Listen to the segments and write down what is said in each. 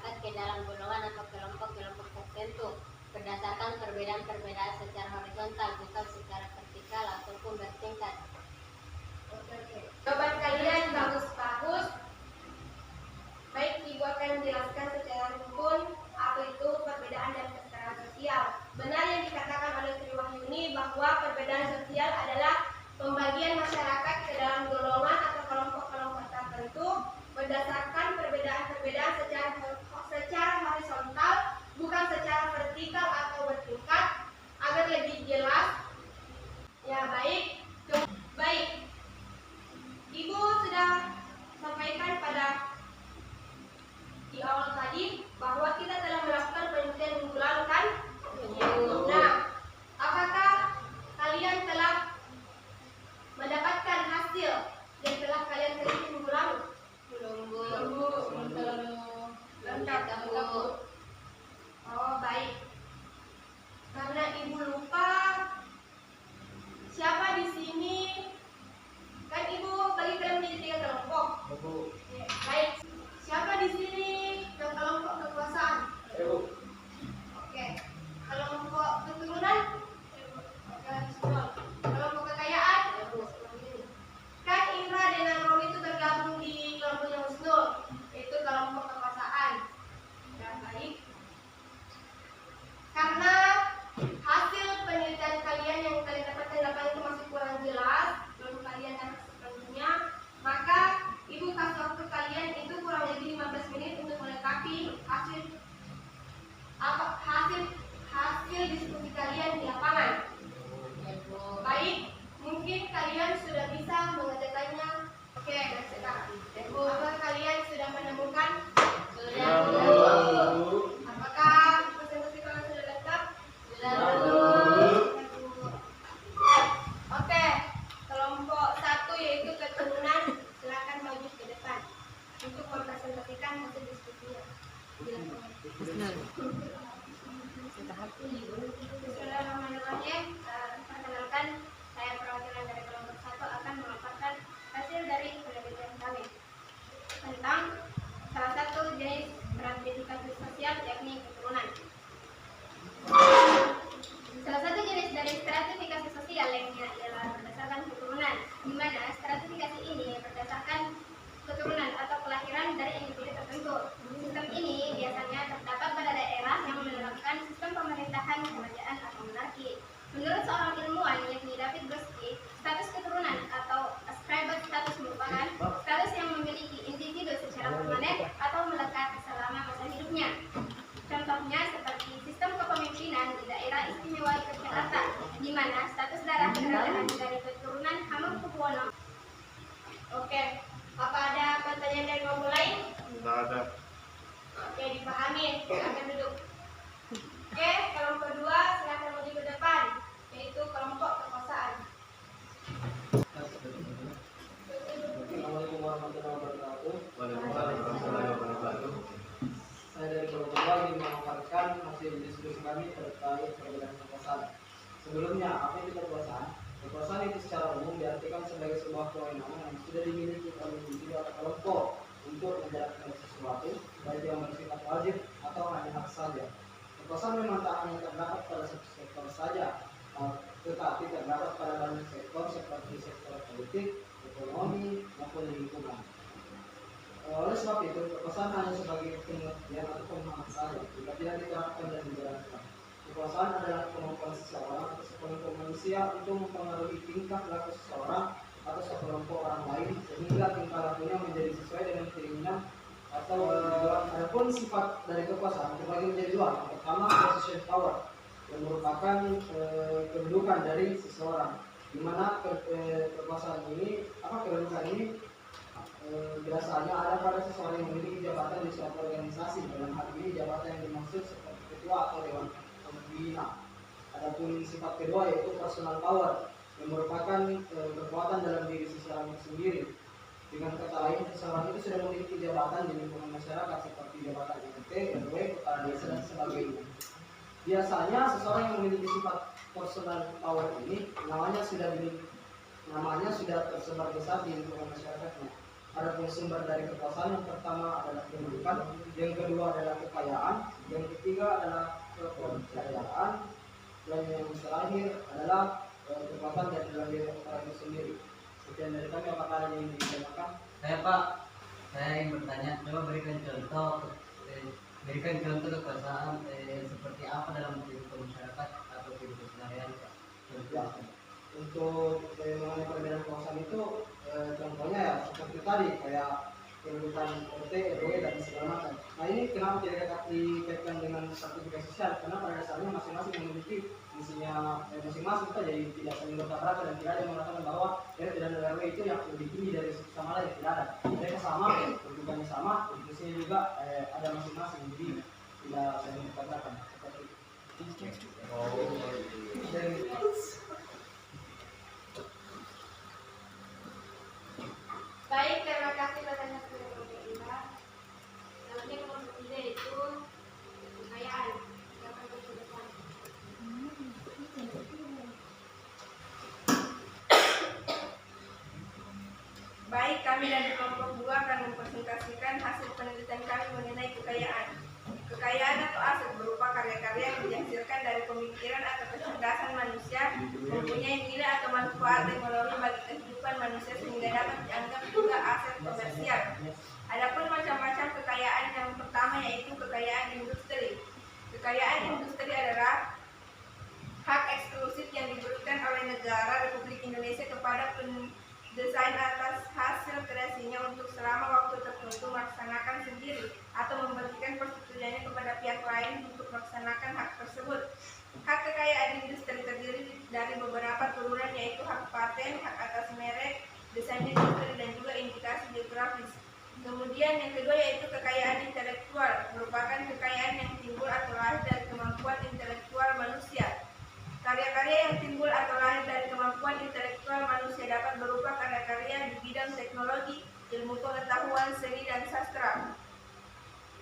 masyarakat ke dalam golongan atau kelompok-kelompok tertentu berdasarkan perbedaan-perbedaan secara horizontal, bukan secara vertikal ataupun bertingkat. Jawaban kalian bagus-bagus. Baik, Ibu akan menjelaskan secara runtun apa itu perbedaan dan kesetaraan sosial. Benar yang dikatakan oleh Tri Wahyuni bahwa perbedaan sosial adalah pembagian masyarakat ke dalam golongan atau kelompok-kelompok tertentu berdasarkan perbedaan-perbedaan secara horizontal, bukan secara vertikal atau bertingkat. Agar lebih jelas, ya baik. Ibu sudah sampaikan pada di awal tadi bahwa kita telah melakukan penelitian minggu lalu, kan? Nah, apakah kalian telah mendapatkan hasil yang telah kalian teliti minggu lalu? Belum, Bu. Oh, baik. Karena Ibu lupa, siapa di sini? Kan Ibu bagi kalian menjadi 3 kelompok. Ya, baik. Siapa di sini yang kelompok kekuasaan? Oke. Kelompok keturunan? Oke, kelompok kekayaan? Kan Indra dan Romi itu tergabung di kelompoknya Husnul, yaitu kelompok kekuasaan. Ya, baik. Karena hasil penelitian kalian yang kalian dapatkan di lapangan itu masih kurang jelas, belum kalian dapat sepenuhnya, maka Ibu kasih waktu kalian itu kurang lebih 15 menit untuk melengkapi hasil diskusi kalian di lapangan. Baik, mungkin kalian sudah bisa mengerjakannya. Oke, sekarang apakah kalian sudah menemukan? Sudah, Bu. Apakah presentasi kalian sudah lengkap? Sudah, Bu. Oke, kelompok 1 yaitu keturunan, silakan maju ke depan untuk mempresentasikan hasil diskusinya. Bismillahirrahmanirrahim. Perkenalkan, saya perwakilan dari kelompok 1 akan memaparkan hasil dari penelitian kami tentang salah satu jenis stratifikasi sosial, yakni keturunan. Salah satu jenis dari stratifikasi sosial lainnya ialah berdasarkan keturunan, di mana stratifikasi ini berdasarkan keturunan atau kelahiran dari individu tertentu. Sistem ini biasanya terdapat pada daerah yang menerapkan sistem pemerintahan kerajaan atau monarki. Menurut seorang ilmuwan yakni David Brodsky, status keturunan atau ascribed status merupakan status yang memiliki individu secara permanen atau melekat selama masa hidupnya. Contohnya seperti sistem kepemimpinan di daerah istimewa Yogyakarta, di mana status darah berasal dari keturunan Hamengkubuwono. Oke, apa ada pertanyaan dari kamu lain? Tidak ada. Oke, dipahami. Silakan duduk. Oke, kelompok 2 silakan maju ke depan, yaitu kelompok kekuasaan. Assalamualaikum warahmatullahi wabarakatuh. Waalaikumsalam warahmatullahi wabarakatuh. Saya dari kelompok 2 ingin memaparkan hasil diskusi kami terkait perbedaan kekuasaan. Sebelumnya, apa itu kekuasaan? Kekuasaan itu secara umum diartikan sebagai sebuah kewenangan yang sudah dimiliki oleh individu atau kelompok untuk menjalankan sesuatu, baik yang bersifat wajib atau hanya hak saja. Kekuasaan memang tak hanya terdapat pada satu sektor saja, tetapi terdapat pada banyak sektor seperti sektor politik, ekonomi, maupun lingkungan. Oleh sebab itu, kekuasaan hanya sebagai pengertian atau pemahaman saja jika tidak diterapkan dan dijalankan. Kekuasaan adalah kemampuan seseorang atau sekelompok manusia untuk mempengaruhi tingkah laku seseorang atau sekelompok orang lain sehingga tingkah lakunya menjadi sesuai dengan keinginan atau adapun sifat dari kekuasaan terbagi menjadi 2. Yang pertama, position power, yang merupakan kedudukan dari seseorang, di mana kekuasaan ini kedudukan ini biasanya ada pada seseorang yang memiliki jabatan di suatu organisasi. Dalam hal ini jabatan yang dimaksud seperti ketua atau dewan pembina. Adapun sifat kedua yaitu personal power, yang merupakan kekuatan dalam diri seseorang sendiri. Dengan kata lain, seseorang itu sudah memiliki jabatan di lingkungan masyarakat seperti jabatan RT, RW, kepala desa dan sebagainya. Biasanya seseorang yang memiliki sifat personal power ini namanya sudah tersebar besar di lingkungan masyarakatnya. Adapun sumber dari kekuasaan yang pertama adalah pendidikan, yang kedua adalah kekayaan, yang ketiga adalah kepercayaan, dan yang terakhir adalah kekuatan dari dalam diri orang itu sendiri. Sekian dari kami, apakah ada yang ingin ditanyakan? Saya Pak, saya ingin bertanya, coba berikan contoh kekuasaan seperti apa dalam kehidupan masyarakat atau kehidupan sehari-hari Pak. Ya, untuk mengenai perbedaan kekuasaan itu contohnya ya seperti tadi kayak kehidupan RT, RW dan segala macam. Nah ini kenapa tidak dapat dikaitkan dengan sertifikat sosial? Karena pada dasarnya masing-masing memiliki fungsinya masing-masing saja, jadi tidak saling bertabrakan dan tidak ada yang mengatakan bahwa RT dan RW itu yang lebih tinggi dari satu sama lain, tidak ada. Mereka sama, kedudukannya sama, fungsinya juga ada masing-masing, jadi tidak saling bertabrakan. Seperti itu. Baik, terima kasih pertanyaan sudah Mbak. Selanjutnya nomor 3 itu kekayaan. Silakan ke depan. Baik, kami dari kelompok 2 akan mempresentasikan hasil penelitian kami mengenai kekayaan. Kekayaan atau aset berupa karya-karya yang dihasilkan dari pemikiran atau kecerdasan manusia, mempunyai nilai atau manfaat teknologi bagi kehidupan manusia sehingga dapat dianggap juga aset komersial. Adapun macam-macam kekayaan, yang pertama yaitu kekayaan industri. Kekayaan industri adalah hak eksklusif yang diberikan oleh negara Republik Indonesia kepada pendesain atas hasil kreasinya untuk selama waktu tertentu melaksanakan sendiri atau memberikan persetujuannya kepada pihak lain untuk melaksanakan hak tersebut. Hak kekayaan industri terdiri dari beberapa turunan yaitu hak paten, hak atas merek, desain industri, dan juga indikasi geografis. Kemudian yang kedua yaitu kekayaan intelektual, merupakan kekayaan yang timbul atau lahir dari kemampuan intelektual manusia. Karya-karya yang timbul atau lahir dari kemampuan intelektual manusia dapat berupa karya-karya di bidang teknologi, ilmu pengetahuan, seni, dan sastra.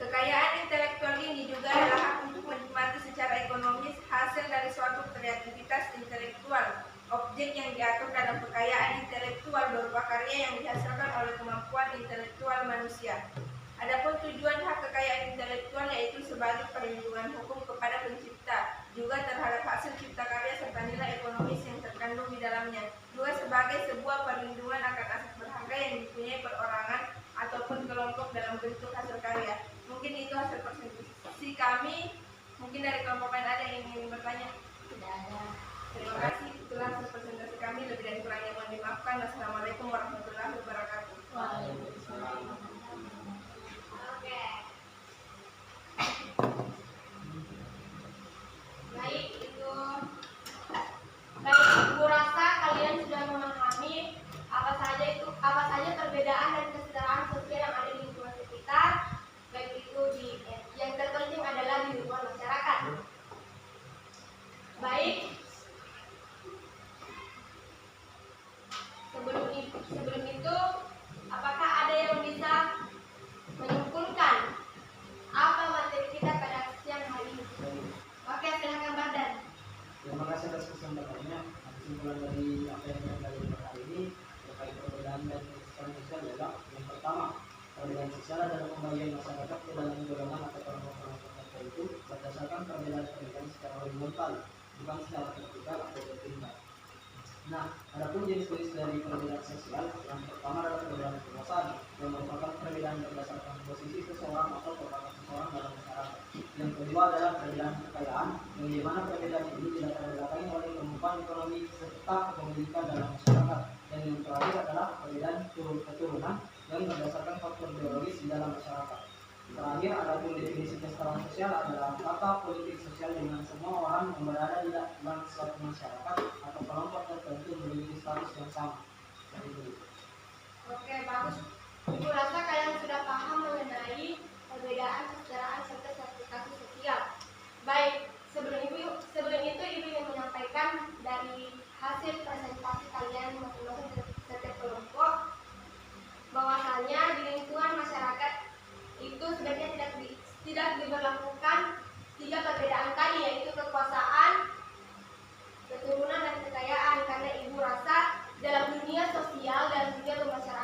Kekayaan intelektual ini juga adalah hak untuk menikmati secara ekonomis hasil dari suatu kreativitas intelektual. Objek yang diatur dalam kekayaan intelektual berupa karya yang dihasilkan oleh kemampuan intelektual manusia. Adapun tujuan hak kekayaan intelektual yaitu sebagai perlindungan hukum kepada pencipta, juga terhadap hasil cipta karya serta nilai ekonomis yang terkandung di dalamnya, juga sebagai sebuah perlindungan akan aset berharga yang dipunyai perorangan ataupun kelompok dalam bentuk hasil karya. Mungkin itu hasil presentasi kami. Mungkin dari kelompok lain ada yang ingin bertanya? Tidak ada. Terima kasih. Itulah hasil presentasi kami. Lebih dan kurangnya mohon dimaafkan. Wassalamualaikum warahmatullahi wabarakatuh. Waalaikumsalam. Oke. Baik, itu. Baik, Ibu rasa kalian sudah memahami apa saja perbedaan dan kesetaraan sosial yang ada di lingkungan sekitar, baik itu yang terpenting adalah di lingkungan masyarakat. Baik. Sebelum itu, apakah ada yang bisa menyimpulkan apa materi kita pada siang hari ini? Oke, silakan Badan. Terima kasih atas kesempatannya. Kesimpulan dari apa yang kita lakukan hari ini terkait perbedaan dan kesetaraan sosial adalah yang pertama, perbedaan sosial adalah pembagian masyarakat ke dalam golongan atau kelompok-kelompok tertentu berdasarkan perbedaan pendidikan secara horizontal, bukan secara vertikal atau bertingkat. Nah, adapun jenis-jenis dari perbedaan sosial, yang pertama adalah perbedaan kekuasaan, yang merupakan perbedaan berdasarkan posisi seseorang atau peran seseorang dalam masyarakat. Yang kedua adalah perbedaan kekayaan, yang dimana perbedaan ini dilatar belakangi oleh kemampuan ekonomi serta kepemilikan dalam masyarakat. Dan yang terakhir adalah perbedaan keturunan yang berdasarkan faktor biologis di dalam masyarakat. Terakhir, adapun definisi kesetaraan sosial adalah tata politik sosial dengan semua orang yang berada di dalam suatu masyarakat atau kelompok tertentu memiliki status yang sama. Oke, bagus. Ibu rasa kalian sudah paham mengenai perbedaan kesetaraan serta sertifikasi sosial. Baik, sebelum itu Ibu ingin menyampaikan dari hasil presentasi kalian masing-masing setiap kelompok bahwasanya di lingkungan masyarakat itu sebenarnya tidak diberlakukan 3 perbedaan tadi, yaitu kekuasaan, keturunan, dan kekayaan, karena Ibu rasa dalam dunia sosial, dalam dunia bermasyarakat